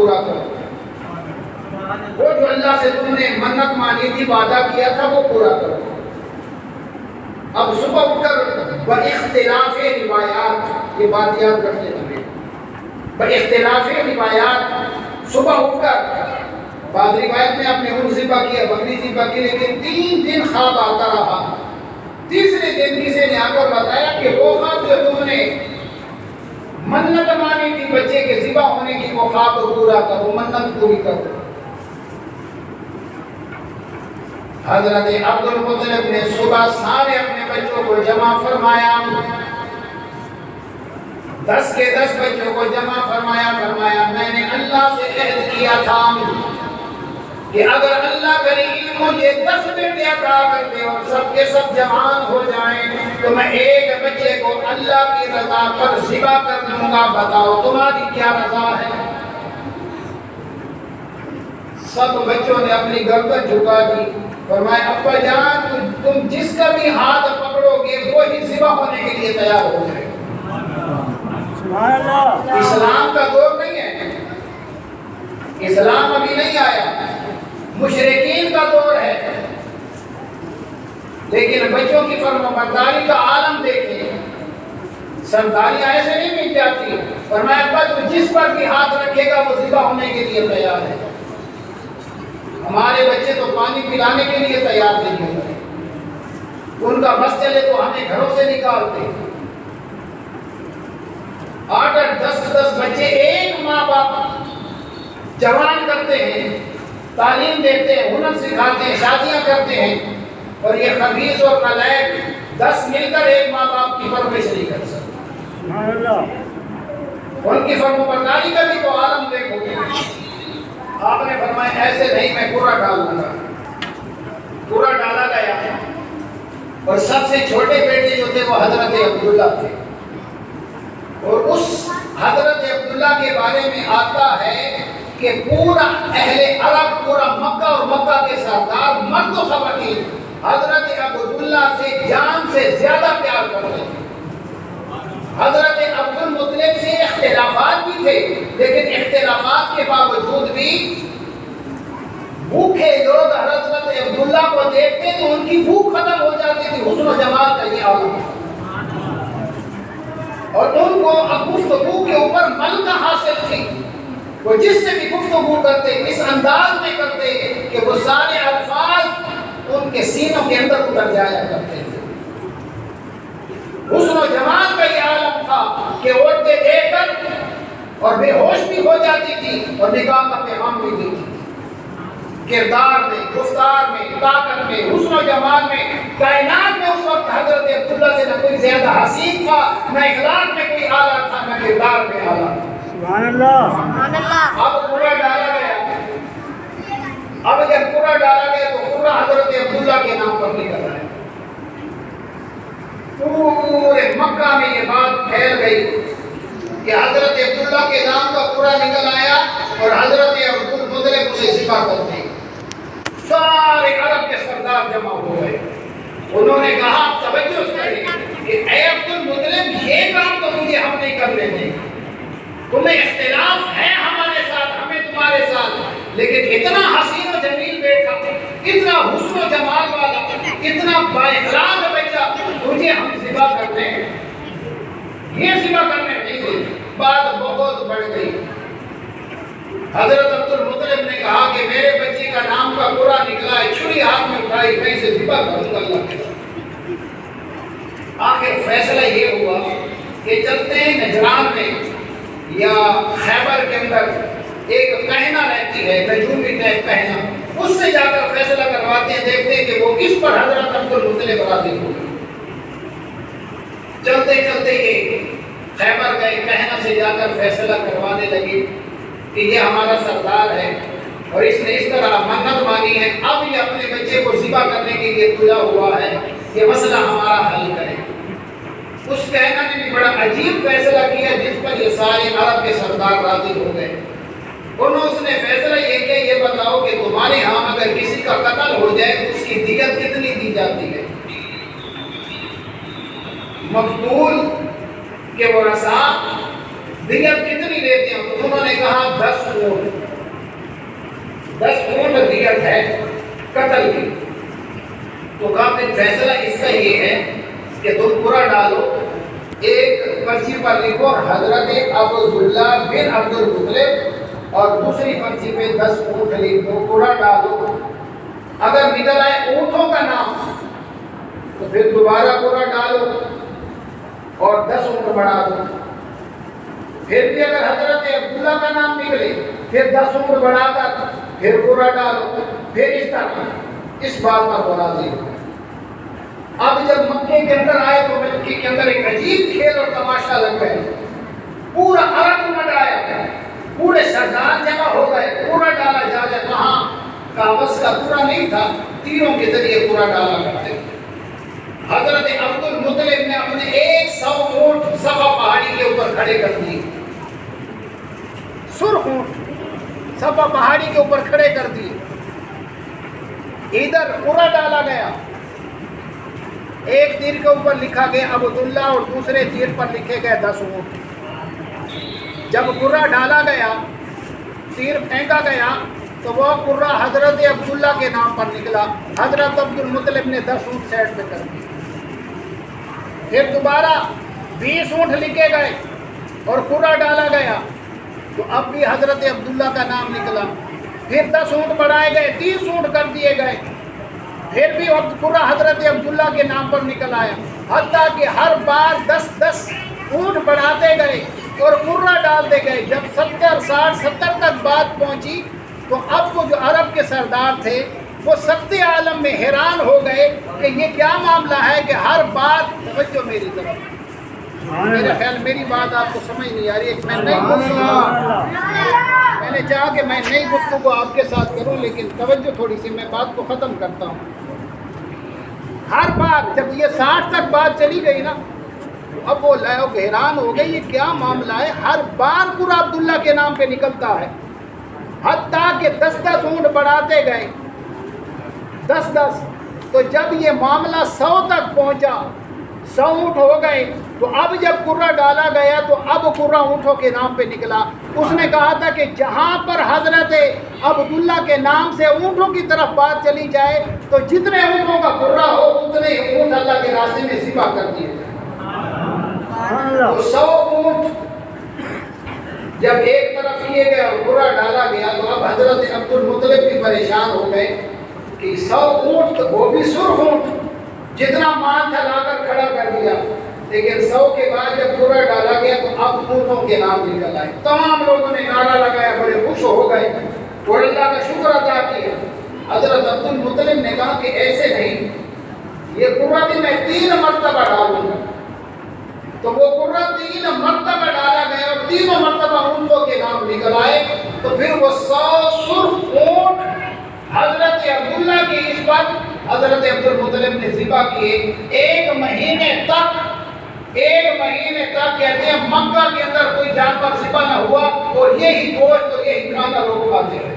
پورا کرو، وہ جو اللہ سے تم نے منت مانی تھی، وعدہ کیا تھا، وہ پورا کرو۔ اب صبح اٹھ کر باختلاف روایات، یہ بات یاد رکھنے لگے، باختلاف روایات صبح اٹھ کر بعض روایت میں اپنے اونٹ ذبح کیا، بکری ذبح کی، لیکن 3 دن خواب آتا رہا۔ تیسرے دن کسی نے آ کر بتایا کہ وہ خواب جو تم نے منت مانی تھی بچے کے ذبح ہونے کی، وہ خواب پورا کرو، منت پوری کرو۔ حضرت عبد المطلب نے صبح سارے اپنے بچوں کو جمع فرمایا، 10 کے 10 بچوں کو جمع فرمایا میں نے اللہ سے عہد کیا تھا کہ اگر اللہ کریم مجھے 10 بیٹے عطا کر دے اور سب کے سب جوان ہو جائیں تو میں ایک بچے کو اللہ کی رضا پر ذبح کر دوں گا، بتاؤ تمہاری کیا رضا ہے؟ سب بچوں نے اپنی گردن جھکا دی، فرمایا ابا جان تم جس کا بھی ہاتھ پکڑو گے وہی ذبح ہونے کے لیے تیار ہو جائے۔ اسلام کا دور نہیں ہے، اسلام ابھی نہیں آیا، مشرکین کا دور ہے، لیکن بچوں کی فرمانبرداری کا عالم دیکھیں، سرداریاں ایسے نہیں مل جاتی۔ فرمایا ابا تو جس پر بھی ہاتھ رکھے گا وہ ذبح ہونے کے لیے تیار ہے۔ ہمارے بچے تو پانی پلانے کے لیے تیار نہیں ہوتے، ان کا بس چلے تو ہمیں گھروں سے نکالتے۔ 8 10 بچے ایک ماں باپ جوان کرتے ہیں، تعلیم دیتے ہیں، ہنر سکھاتے ہیں، شادیاں کرتے ہیں، اور یہ خبیث اور نالائق 10 مل کر ایک ماں باپ کی پرورش نہیں کر سکتے۔ ان کی فرمانبرداری کا بھی تو عالم دیکھو گے۔ آپ نے فرمایا ایسے نہیں، میں قرہ ڈال دوں گا۔ قرہ ڈالا گیا اور سب سے چھوٹے بیٹے جو تھے وہ حضرت عبداللہ تھے، اور اس حضرت عبداللہ کے بارے میں آتا ہے کہ پورا اہل عرب، پورا مکہ اور مکہ کے سردار مرد و خواتین حضرت عبداللہ سے جان سے زیادہ پیار کرتے تھے۔ حضرت عبد المطلب سے اختلافات بھی تھے، لیکن اختلافات کے باوجود بھی بھوکے لوگ حضرت عبداللہ کو دیکھتے تو ان کی بھوک ختم ہو جاتی تھی۔ حسن و جمال کا یہ عالم، اور ان کو گفتگو کے اوپر ملکہ حاصل تھی۔ وہ جس سے بھی گفتگو کرتے اس انداز میں کرتے کہ وہ سارے الفاظ ان کے سینوں کے اندر اتر جایا کرتے تھے۔ حسن و جمال کا یہ عالم تھا کہ عورتیں دیکھ کر اور بے ہوش بھی ہو جاتی تھی اور نکاح کا پیغام بھی دیتی تھی۔ کردار میں، گفتار میں، طاقت میں، حسن و جمال میں، کائنات میں اس وقت حضرت عبداللہ سے نہ کوئی زیادہ حسین تھا، نہ اخلاق میں کوئی اعلیٰ تھا، نہ کردار میں اعلیٰ تھا۔ سبحان اللہ۔ اب قرہ ڈالا گیا، اب جب قرہ ڈالا گیا تو قرہ حضرت عبداللہ کے نام پر نکل آیا۔ پورے مکہ میں یہ بات پھیل گئی کہ حضرت عبداللہ کے نام کا قرہ نکل آیا اور حضرت عبد المطلب اسے ذبح کر دی۔ سارے عرب کے سردار جمع ہو گئے، انہوں نے کہا توجہ کریں کہ اے عبد المطلب یہ کام تو مجھے ہم نہیں کرنے دیں، تمہیں اختلاف ہے ہمارے ساتھ، ہمیں تمہارے ساتھ، لیکن اتنا حسین و جمیل بیٹا، اتنا حسن و جمال والا، اتنا بااخلاق بچہ تجھے ہم ذبح کرتے ہیں، یہ ذبح کرنے نہیں دیں۔ بات بہت بڑھ گئی۔ حضرت عبد المطلب نے کہا کہ میرے بچے کا نام کا قرہ نکلا ہے، چھری ہاتھ میں اٹھائی، میں اسے ذبح کروں گا اللہ کے ساتھ۔ آخر فیصلہ یہ ہوا کہ چلتے ہیں نجران میں یا خیبر کے اندر ایک کہنا رہتی ہے، نجومی ٹائپ کہنا، اس سے جا کر فیصلہ کرواتے ہیں، دیکھتے ہیں کہ وہ کس پر حضرت عبد المطلب راضی ہو گئے۔ چلتے چلتے یہ خیبر گئے، کہنا سے جا کر فیصلہ کروانے لگے کہ یہ ہمارا سردار ہے اور اس نے اس طرح منت مانی ہے، اب یہ اپنے بچے کو ذبح کرنے کے لیے تلا ہوا ہے، یہ مسئلہ ہمارا حل کرے۔ اس کہنا نے بھی بڑا عجیب فیصلہ کیا جس پر یہ سارے عرب کے سردار راضی ہو گئے۔ اس نے فیصلہ یہ کیا، یہ بتاؤ کہ تمہارے ہاں اگر کسی کا قتل ہو جائے تو اس کی دیت کتنی دی جاتی ہے؟ مقتول کے ورثاء دیت کتنی لیتے ہیں؟ تو انہوں نے کہا 10 اونٹ۔ 10 اونٹ دیت ہے قتل کی، تو قاضی فیصلہ اس کا یہ ہے کہ تم پورا ڈالو، ایک پرچی پر لکھو حضرت عبداللہ بن عبد المطلب، اور دوسری پرچی پہ 10 اونٹ لکھو، پورا ڈالو۔ اگر نکل آئے اونٹوں کا نام تو پھر دوبارہ پورا ڈالو اور 10 اونٹ بڑھا دو۔ پھر بھی اگر حضرت عبداللہ کا نام نکلے پھر 10 اونٹ بڑھا کر پھر پورا ڈالو، پھر اس طرح اس بات پر وہ راضی ہو۔ اب جب مکے کے اندر آئے تو مکے کے اندر ایک عجیب کھیل اور تماشا لگ گئے، پورا عرب امت آیا، پورے سردار جمع ہو گئے، پورا ڈالا جا رہا ہے، وہاں کاغذ کا پورا نہیں تھا، تیروں کے ذریعے پورا ڈالا کرتے۔ حضرت عبد المطلب نے اپنے 100 اونٹ صفا پہاڑی کے اوپر کھڑے کر دیے، سرخ اونٹ صفا پہاڑی کے اوپر کھڑے کر دیے، ادھر پورا ڈالا گیا، ایک تیر کے اوپر لکھا گیا عبداللہ اور دوسرے تیر پر لکھے گئے 10 اونٹ۔ جب قرہ ڈالا گیا، تیر پھینکا گیا تو وہ قرہ حضرت عبداللہ کے نام پر نکلا، حضرت عبد المطلب نے 10 اونٹ سیٹ پہ کر دی۔ پھر دوبارہ 20 اونٹ لکھے گئے اور قرہ ڈالا گیا تو اب بھی حضرت عبداللہ کا نام نکلا، پھر 10 اونٹ بڑھائے گئے، 30 اونٹ کر دیے گئے، پھر بھی قرہ حضرت عبداللہ کے نام پر نکل آیا، حتیٰ کہ ہر بار 10 اونٹ بڑھاتے گئے اور قرہ ڈالتے گئے۔ جب 70 60 70 تک بات پہنچی تو اب وہ جو عرب کے سردار تھے وہ سخت عالم میں حیران ہو گئے کہ یہ کیا معاملہ ہے کہ ہر بات، توجہ میری طرف، میرا خیال میری بات آپ کو سمجھ نہیں آ رہی ہے، میں نے چاہا کہ میں نئی گفتگو آپ کے ساتھ کروں، لیکن توجہ تھوڑی سی، میں بات کو ختم کرتا ہوں۔ ہر بار جب یہ 60 تک بات چلی گئی نا، اب وہ لوگ حیران ہو گئے یہ کیا معاملہ ہے، ہر بار قرہ عبداللہ کے نام پہ نکلتا ہے، حتیٰ کہ 10 اونٹ بڑھاتے گئے، 10 تو جب یہ معاملہ 100 تک پہنچا، 100 اونٹ ہو گئے، تو اب جب قرہ ڈالا گیا تو اب قرہ اونٹوں کے نام پہ نکلا۔ اس نے کہا تھا کہ جہاں پر حضرت عبداللہ کے نام سے اونٹوں کی طرف بات چلی جائے تو جتنے اونٹوں کا قرہ ہو اتنے ہی اونٹ اللہ کے راستے میں ذبح کر دیے جائیں۔ تو 100 اونٹ جب ایک طرف کیے گئے اور قرہ ڈالا گیا تو اب حضرت عبد المطلب بھی پریشان ہو گئے کہ 100 اونٹ وہ بھی سرخ اونٹ جتنا مان تھا لا کر کھڑا کر دیا، لیکن 100 کے بعد جب قرہ ڈالا گیا تو اب اونٹوں کے نام نکل آئے۔ تمام لوگوں نے نعرہ لگایا، بڑے خوش ہو گئے اور اللہ کا شکر ادا کیا۔ حضرت عبد المطلب نے کہا کہ ایسے نہیں، یہ قرہ بھی میں 3 مرتبہ ڈالوں گا۔ تو وہ قرہ 3 مرتبہ ڈالا گیا اور 3 مرتبہ اونٹوں کے نام نکل آئے، تو پھر وہ 100 سرخ اونٹ حضرت عبداللہ کی اس پر حضرت عبد المطلب نے ذبح کیے۔ 1 مہینے تک کہتے ہیں مکہ کے اندر کوئی جانور ذبح نہ ہوا، اور یہی گوشت اور یہی کھانا لوگ کھاتے رہے۔